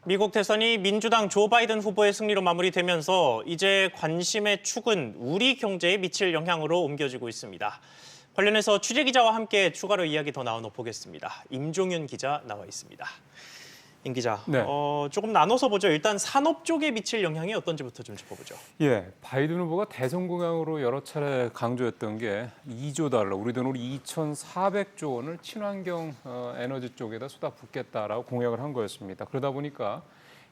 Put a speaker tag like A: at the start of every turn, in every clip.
A: 미국 대선이 민주당 조 바이든 후보의 승리로 마무리되면서 이제 관심의 축은 우리 경제에 미칠 영향으로 옮겨지고 있습니다. 관련해서 취재기자와 함께 추가로 이야기 더 나눠 보겠습니다. 임종윤 기자 나와 있습니다. 임 기자,
B: 네.
A: 조금 나눠서 보죠. 일단 산업 쪽에 미칠 영향이 어떤지부터 좀 짚어보죠.
B: 예, 바이든 후보가 대선 공약으로 여러 차례 강조했던 게 2조 달러, 우리 돈으로 2,400조 원을 친환경 에너지 쪽에다 쏟아붓겠다라고 공약을 한 거였습니다. 그러다 보니까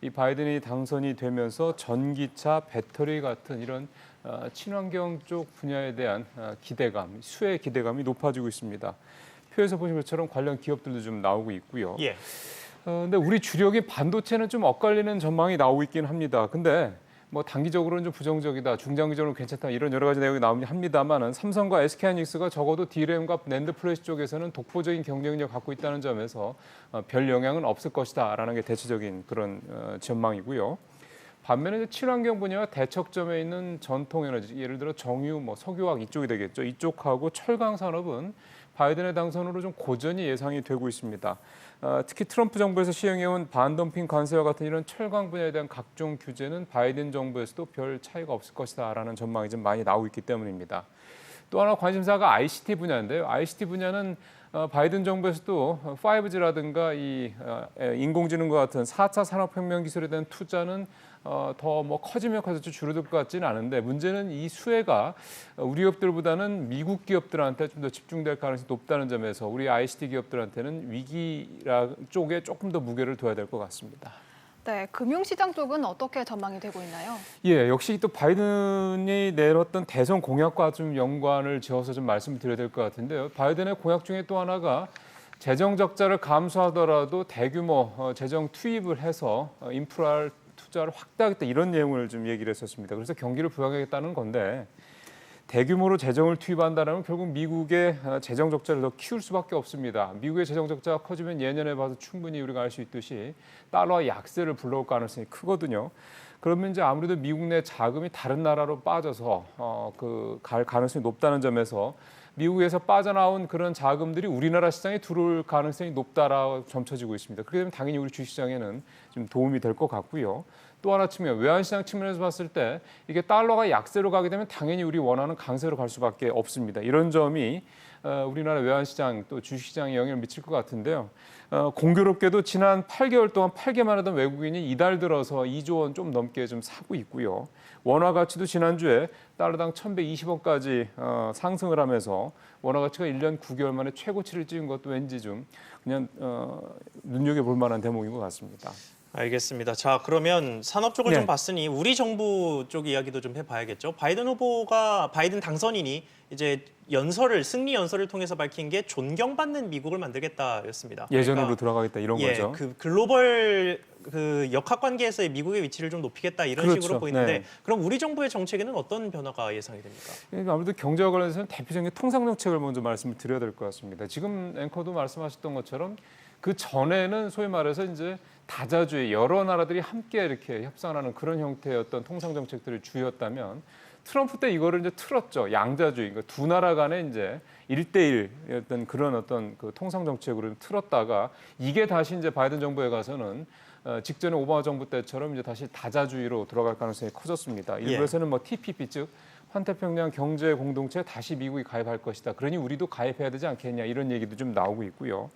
B: 이 바이든이 당선이 되면서 전기차, 배터리 같은 이런 친환경 쪽 분야에 대한 기대감, 수혜 기대감이 높아지고 있습니다. 표에서 보신 것처럼 관련 기업들도 좀 나오고 있고요.
A: 예.
B: 근데 우리 주력인 반도체는 좀 엇갈리는 전망이 나오고 있긴 합니다. 근데 뭐 단기적으로는 좀 부정적이다, 중장기적으로는 괜찮다 이런 여러 가지 내용이 나오긴 합니다만은 삼성과 SK하이닉스가 적어도 D램과 낸드 플래시 쪽에서는 독보적인 경쟁력을 갖고 있다는 점에서 별 영향은 없을 것이다라는 게 대체적인 그런 전망이고요. 반면에 친환경 분야와 대척점에 있는 전통 에너지, 예를 들어 정유, 석유화학 이쪽이 되겠죠. 이쪽하고 철강 산업은 바이든의 당선으로 좀 고전이 예상이 되고 있습니다. 특히 트럼프 정부에서 시행해온 반덤핑 관세와 같은 이런 철강 분야에 대한 각종 규제는 바이든 정부에서도 별 차이가 없을 것이다라는 전망이 좀 많이 나오고 있기 때문입니다. 또 하나 관심사가 ICT 분야인데요. ICT 분야는 바이든 정부에서도 5G라든가 이 인공지능과 같은 4차 산업혁명 기술에 대한 투자는 더 커지면 커졌지 줄어들 것 같지는 않은데 문제는 이 수혜가 우리 기업들보다는 미국 기업들한테 좀 더 집중될 가능성이 높다는 점에서 우리 ICT 기업들한테는 위기 쪽에 조금 더 무게를 둬야 될 것 같습니다.
C: 네, 금융시장 쪽은 어떻게 전망이 되고 있나요?
B: 예, 역시 또 바이든이 내렸던 대선 공약과 좀 연관을 지어서 좀 말씀을 드려야 될 것 같은데요. 바이든의 공약 중에 또 하나가 재정 적자를 감수하더라도 대규모 재정 투입을 해서 인프라 투자를 확대하겠다 이런 내용을 좀 얘기를 했었습니다. 그래서 경기를 부양하겠다는 건데 대규모로 재정을 투입한다면 결국 미국의 재정 적자를 더 키울 수밖에 없습니다. 미국의 재정 적자가 커지면 예년에 봐서 충분히 우리가 알 수 있듯이 달러와 약세를 불러올 가능성이 크거든요. 그러면 이제 아무래도 미국 내 자금이 다른 나라로 빠져서 갈 가능성이 높다는 점에서 미국에서 빠져나온 그런 자금들이 우리나라 시장에 들어올 가능성이 높다라고 점쳐지고 있습니다. 그렇게 되면 당연히 우리 주식시장에는 좀 도움이 될 것 같고요. 또 하나 측면, 외환시장 측면에서 봤을 때 이게 달러가 약세로 가게 되면 당연히 우리 원하는 강세로 갈 수밖에 없습니다. 이런 점이 우리나라 외환시장 또 주식시장에 영향을 미칠 것 같은데요. 공교롭게도 지난 8개월 동안 팔게만 하던 외국인이 이달 들어서 2조 원 좀 넘게 좀 사고 있고요. 원화 가치도 지난주에 달러당 1,120원까지 상승을 하면서 원화 가치가 1년 9개월 만에 최고치를 찍은 것도 왠지 좀 그냥 눈여겨볼 만한 대목인 것 같습니다.
A: 알겠습니다. 자, 그러면 산업 쪽을
B: 네.
A: 좀 봤으니 우리 정부 쪽 이야기도 좀 해봐야겠죠. 바이든 당선인이 이제 승리 연설을 통해서 밝힌 게 존경받는 미국을 만들겠다였습니다.
B: 예전으로 돌아가겠다 이런 거죠.
A: 그 글로벌 역학 관계에서의 미국의 위치를 좀 높이겠다 이런
B: 그렇죠.
A: 식으로 보이는데
B: 네.
A: 그럼 우리 정부의 정책에는 어떤 변화가 예상이 됩니까?
B: 그러니까 아무래도 경제와 관련해서는 대표적인 통상 정책을 먼저 말씀을 드려야 될 것 같습니다. 지금 앵커도 말씀하셨던 것처럼 그 전에는 소위 말해서 이제 다자주의 여러 나라들이 함께 이렇게 협상하는 그런 형태의 어떤 통상 정책들이 주였다면 트럼프 때 이거를 이제 틀었죠. 양자주의, 그러니까 두 나라 간에 이제 1대1 그런 어떤 그 통상 정책으로 틀었다가 이게 다시 이제 바이든 정부에 가서는 직전에 오바마 정부 때처럼 이제 다시 다자주의로 돌아갈 가능성이 커졌습니다. 일부에서는 TPP 즉 환태평양 경제 공동체에 다시 미국이 가입할 것이다. 그러니 우리도 가입해야 되지 않겠냐 이런 얘기도 좀 나오고 있고요.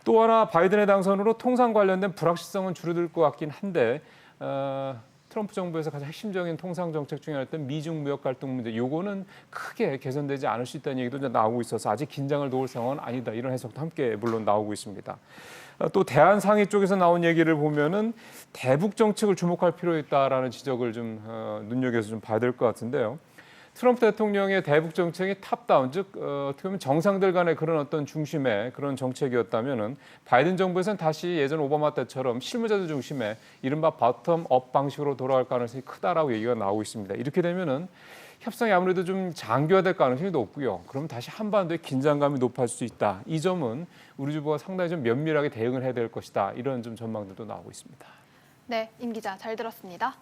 B: 또 하나 바이든의 당선으로 통상 관련된 불확실성은 줄어들 것 같긴 한데 트럼프 정부에서 가장 핵심적인 통상 정책 중에 하나였던 미중 무역 갈등 문제, 요거는 크게 개선되지 않을 수 있다는 얘기도 나오고 있어서 아직 긴장을 놓을 상황은 아니다. 이런 해석도 함께 물론 나오고 있습니다. 또 대한 상의 쪽에서 나온 얘기를 보면은 대북 정책을 주목할 필요 있다라는 지적을 좀 눈여겨서 좀 봐야 될 것 같은데요. 트럼프 대통령의 대북 정책이 탑다운, 즉 어떻게 보면 정상들 간의 그런 어떤 중심의 그런 정책이었다면은 바이든 정부에서는 다시 예전 오바마 때처럼 실무자들 중심의 이른바 바텀업 방식으로 돌아갈 가능성이 크다라고 얘기가 나오고 있습니다. 이렇게 되면은 협상이 아무래도 좀 장기화될 가능성이 높고요. 그럼 다시 한반도의 긴장감이 높아질 수 있다. 이 점은 우리 정부가 상당히 좀 면밀하게 대응을 해야 될 것이다. 이런 좀 전망들도 나오고 있습니다.
C: 네, 임 기자 잘 들었습니다.